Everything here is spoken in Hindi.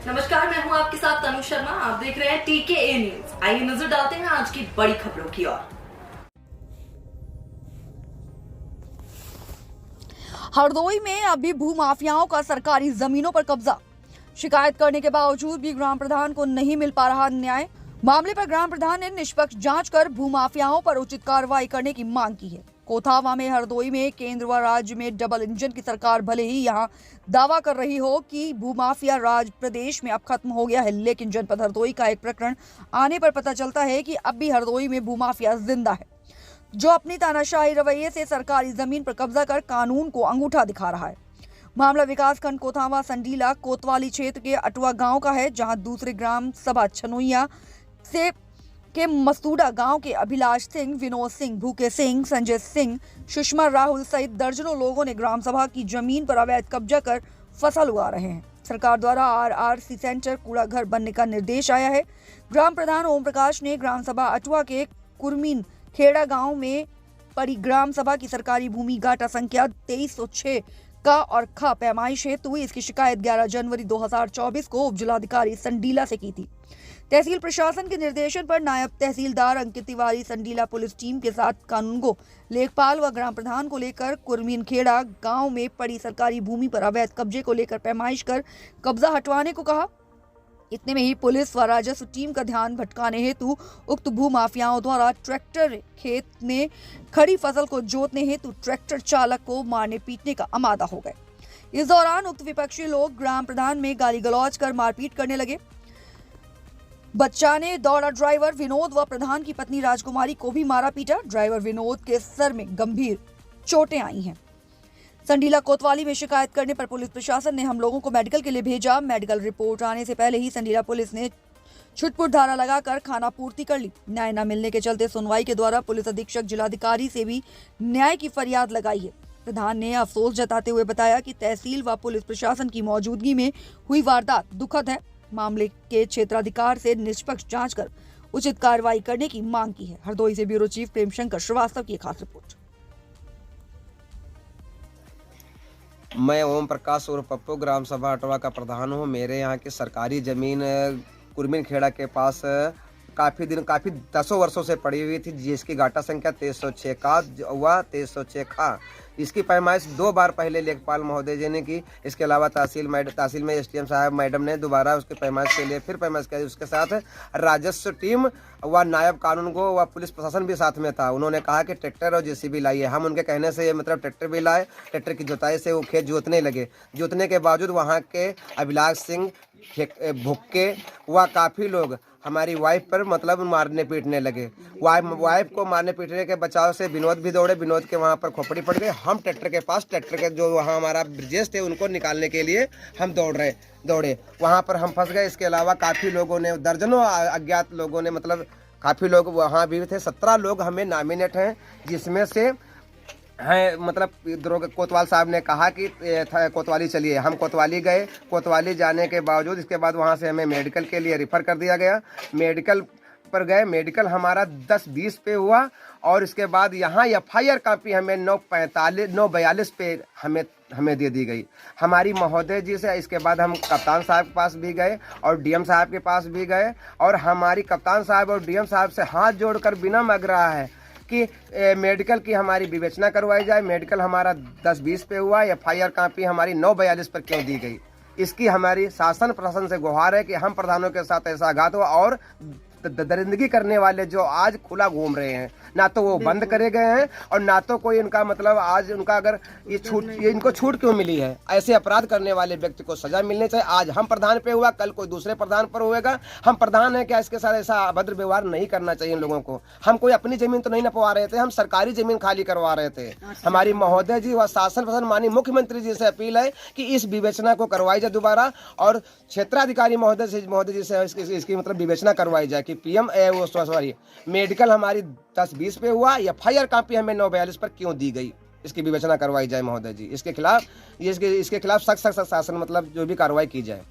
नमस्कार, मैं हूं आपके साथ तनु शर्मा। आप देख रहे हैं टीके न्यूज। आइए नजर डालते हैं आज की बड़ी खबरों की ओर। हरदोई में अभी भूमाफियाओं का सरकारी जमीनों पर कब्जा। शिकायत करने के बावजूद भी ग्राम प्रधान को नहीं मिल पा रहा न्याय। मामले पर ग्राम प्रधान ने निष्पक्ष जांच कर भूमाफियाओं पर उचित कार्रवाई करने की मांग की है। कोथावा में हरदोई में केंद्र व राज्य में डबल इंजन की सरकार भले ही यहां दावा कर रही हो कि भूमाफिया राज प्रदेश में अब खत्म हो गया है, लेकिन जनपद हरदोई का एक प्रकरण आने पर पता चलता है कि अब भी हरदोई में भूमाफिया जिंदा है, जो अपनी तानाशाही रवैये से सरकारी जमीन पर कब्जा कर कानून को अंगूठा दिखा रहा है। मामला विकासखंड कोथावा संडीला कोतवाली क्षेत्र के अटवा गांव का है, जहां दूसरे ग्राम सभा छनोइया से के मस्तूडा गांव के अभिलाष सिंह, विनोद सिंह, भूखे सिंह, संजय सिंह, सुषमा राहुल सहित दर्जनों लोगों ने ग्राम सभा की जमीन पर अवैध कब्जा कर फसल उगा रहे हैं। सरकार द्वारा आरआरसी सेंटर कूड़ा घर बनने का निर्देश आया है। ग्राम प्रधान ओम प्रकाश ने ग्राम सभा अटवा के कुरमीन खेड़ा गांव में पड़ी ग्राम सभा की सरकारी भूमि गाटा संख्या 2306 का और खा पैमाइश हेतु हुई इसकी शिकायत 11 जनवरी 2024 को उप जिलाधिकारी संडीला से की थी। तहसील प्रशासन के निर्देशन पर नायब तहसीलदार अंकित तिवारी संडीला पुलिस टीम के साथ कानूनगो, लेखपाल व ग्राम प्रधान को लेकर कुरमीन खेड़ा गांव में पड़ी सरकारी भूमि पर अवैध कब्जे को लेकर पैमाइश कर कब्जा हटवाने को कहा। इतने में ही पुलिस व राजस्व टीम का ध्यान भटकाने हेतु उक्त भूमाफियाओं द्वारा ट्रैक्टर खेत में खड़ी फसल को जोतने हेतु ट्रैक्टर चालक को मारने पीटने का आमादा हो गए। इस दौरान उक्त विपक्षी लोग ग्राम प्रधान में गाली गलौज कर मारपीट करने लगे। बच्चा ने दौड़ा ड्राइवर विनोद व प्रधान की पत्नी राजकुमारी को भी मारा पीटा। ड्राइवर विनोद के सर में गंभीर चोटें आई हैं। संडीला कोतवाली में शिकायत करने पर पुलिस प्रशासन ने हम लोगों को मेडिकल के लिए भेजा। मेडिकल रिपोर्ट आने से पहले ही संडीला पुलिस ने छुटपुट धारा लगाकर खाना पूर्ति कर ली। न्याय न मिलने के चलते सुनवाई के द्वारा पुलिस अधीक्षक जिलाधिकारी से भी न्याय की फरियाद लगाई है। प्रधान ने अफसोस जताते हुए बताया कि तहसील व पुलिस प्रशासन की मौजूदगी में हुई वारदात दुखद है। मामले के क्षेत्राधिकार से निष्पक्ष जांच कर उचित कार्रवाई करने की मांग की है। हरदोई से ब्यूरो चीफ प्रेमशंकर श्रीवास्तव की खास रिपोर्ट। मैं ओम प्रकाश और पप्पू ग्राम सभा अटवा का प्रधान हूँ। मेरे यहाँ की सरकारी ज़मीन कुरमीन खेड़ा के पास काफ़ी दसों वर्षों से पड़ी हुई थी, जिसकी गाटा संख्या 2306 का हुआ 2306 खा। इसकी पैमाइश 2 बार पहले लेखपाल महोदय जी ने की। इसके अलावा तहसील में एसडीएम साहब मैडम ने दोबारा उसकी पैमाइश के लिए फिर पैमाइश की। उसके साथ राजस्व टीम व नायब कानूनगो व पुलिस प्रशासन भी साथ में था। उन्होंने कहा कि ट्रैक्टर और जेसीबी लाइए। हम उनके कहने से मतलब ट्रैक्टर भी लाए। ट्रैक्टर की जुताई से वो खेत जोतने लगे। जोतने के बावजूद वहाँ के अभिलाष सिंह, भुक्के व काफ़ी लोग हमारी वाइफ पर मतलब मारने पीटने लगे। वाइफ को मारने पीटने के बचाव से विनोद भी दौड़े। विनोद के वहाँ पर खोपड़ी पड़ गई। हम ट्रैक्टर के पास, ट्रैक्टर के जो वहाँ हमारा ब्रिजेश थे उनको निकालने के लिए हम दौड़े वहाँ पर हम फंस गए। इसके अलावा काफ़ी लोगों ने, दर्जनों अज्ञात लोगों ने, मतलब काफ़ी लोग वहाँ भी थे। 17 लोग हमें नॉमिनेट हैं, जिसमें से है मतलब कोतवाल साहब ने कहा कि कोतवाली चलिए। हम कोतवाली गए। कोतवाली जाने के बावजूद इसके बाद वहाँ से हमें मेडिकल के लिए रिफ़र कर दिया गया। मेडिकल पर गए। मेडिकल हमारा 10-20 पे हुआ और इसके बाद यहाँ एफआईआर कापी हमें 942 पे हमें दे दी गई हमारी महोदय जी से। इसके बाद हम कप्तान साहब के पास भी गए और डीएम साहब के पास भी गए और हमारी कप्तान साहब और डीएम साहब से हाथ जोड़कर बिना मांग रहा है कि मेडिकल की हमारी विवेचना करवाई जाए। मेडिकल हमारा 10-20 पे हुआ। एफआईआर कापी हमारी 942 पर क्यों दी गई? इसकी हमारी शासन प्रशासन से गुहार है कि हम प्रधानों के साथ ऐसा आघात हुआ और दरिंदगी करने वाले जो आज खुला घूम रहे हैं, ना तो वो बंद करे गए हैं और ना तो कोई इनका मतलब आज उनका अगर ये इनको छूट क्यों मिली है? ऐसे अपराध करने वाले व्यक्ति को सजा मिलनी चाहिए। आज हम प्रधान पे हुआ, कल कोई दूसरे प्रधान पर होएगा। हम प्रधान है क्या? इसके साथ ऐसा अभद्र व्यवहार नहीं करना चाहिए इन लोगों को। हम कोई अपनी जमीन तो नहीं नपवा रहे थे, हम सरकारी जमीन खाली करवा रहे थे। हमारी महोदय जी व शासन प्रशासन माननीय मुख्यमंत्री जी से अपील है कि इस विवेचना को करवाई जाए दोबारा और क्षेत्राधिकारी महोदय जी से इसकी मतलब विवेचना करवाई जाए कि पीएम मेडिकल हमारी 10-20 पे हुआ। एफआईआर कापी हमें 942 पर क्यों दी गई? इसकी विवेचना करवाई जाए महोदय जी। इसके खिलाफ सख्त शासन मतलब जो भी कार्रवाई की जाए।